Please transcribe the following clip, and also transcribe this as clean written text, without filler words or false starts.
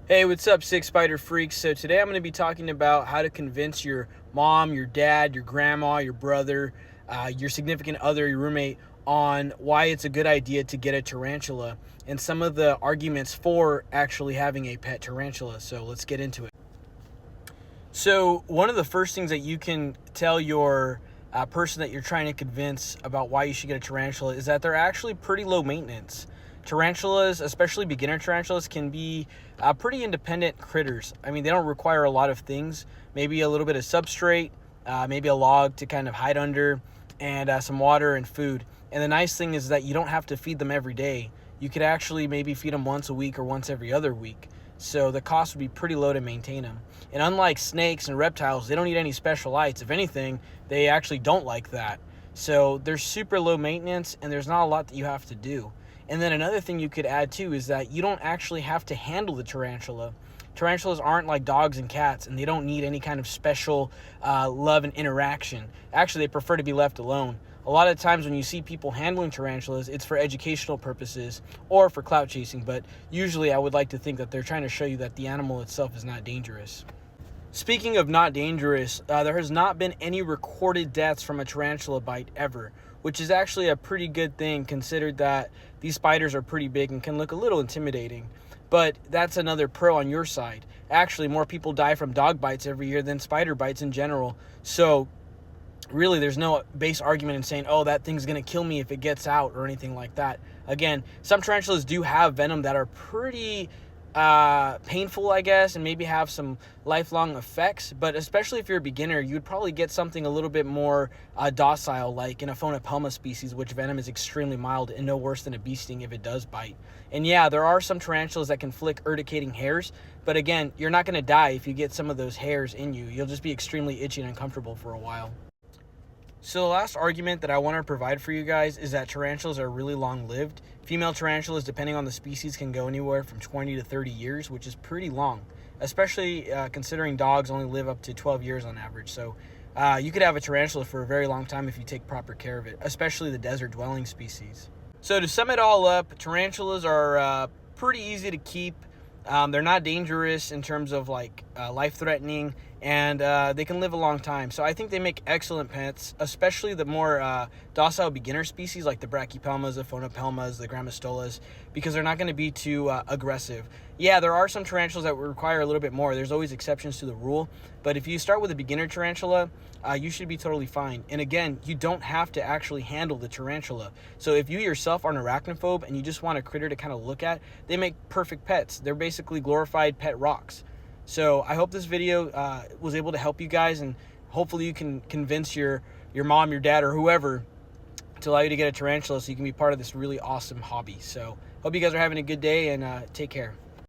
Hey, what's up, Six Spider Freaks? So today I'm going to be talking about how to convince your mom, your dad, your grandma, your brother, your significant other, your roommate on why it's a good idea to get a tarantula and some of the arguments for actually having a pet tarantula. So let's get into it. So one of the first things that you can tell your person that you're trying to convince about why you should get a tarantula is that they're actually pretty low maintenance. Tarantulas, especially beginner tarantulas, can be pretty independent critters. I mean, they don't require a lot of things. Maybe a little bit of substrate, maybe a log to kind of hide under, and some water and food. And the nice thing is that you don't have to feed them every day. You could actually maybe feed them once a week or once every other week. So the cost would be pretty low to maintain them. And unlike snakes and reptiles, they don't need any special lights. If anything, they actually don't like that. So they're super low maintenance and there's not a lot that you have to do. And then another thing you could add too is that you don't actually have to handle the tarantula. Tarantulas aren't like dogs and cats, and they don't need any kind of special love and interaction. Actually, they prefer to be left alone. A lot of times when you see people handling tarantulas, it's for educational purposes or for clout chasing, but usually I would like to think that they're trying to show you that the animal itself is not dangerous. Speaking of not dangerous, there has not been any recorded deaths from a tarantula bite ever, which is actually a pretty good thing considered that these spiders are pretty big and can look a little intimidating. But that's another pro on your side. Actually, more people die from dog bites every year than spider bites in general. So really, there's no base argument in saying, oh, that thing's going to kill me if it gets out or anything like that. Again, some tarantulas do have venom that are pretty painful, I guess, and maybe have some lifelong effects. But especially if you're a beginner, you'd probably get something a little bit more docile, like an Aphonopelma species, which venom is extremely mild and no worse than a bee sting if it does bite. And yeah, there are some tarantulas that can flick urticating hairs, but again, you're not going to die if you get some of those hairs in you. You'll just be extremely itchy and uncomfortable for a while. So the last argument that I want to provide for you guys is that tarantulas are really long-lived. Female tarantulas, depending on the species, can go anywhere from 20 to 30 years, which is pretty long, especially considering dogs only live up to 12 years on average. So you could have a tarantula for a very long time if you take proper care of it, especially the desert-dwelling species. So to sum it all up, tarantulas are pretty easy to keep. They're not dangerous in terms of like life-threatening, and they can live a long time. So I think they make excellent pets, especially the more docile beginner species like the Brachypelmas, the Phonopelmas, the Grammostolas, because they're not going to be too aggressive. Yeah, there are some tarantulas that require a little bit more. There's always exceptions to the rule, but if you start with a beginner tarantula, you should be totally fine. And again, you don't have to actually handle the tarantula. So if you yourself are an arachnophobe and you just want a critter to kind of look at, they make perfect pets. They're basically glorified pet rocks. So I hope this video was able to help you guys, and hopefully you can convince your mom, your dad, or whoever to allow you to get a tarantula so you can be part of this really awesome hobby. So hope you guys are having a good day, and take care.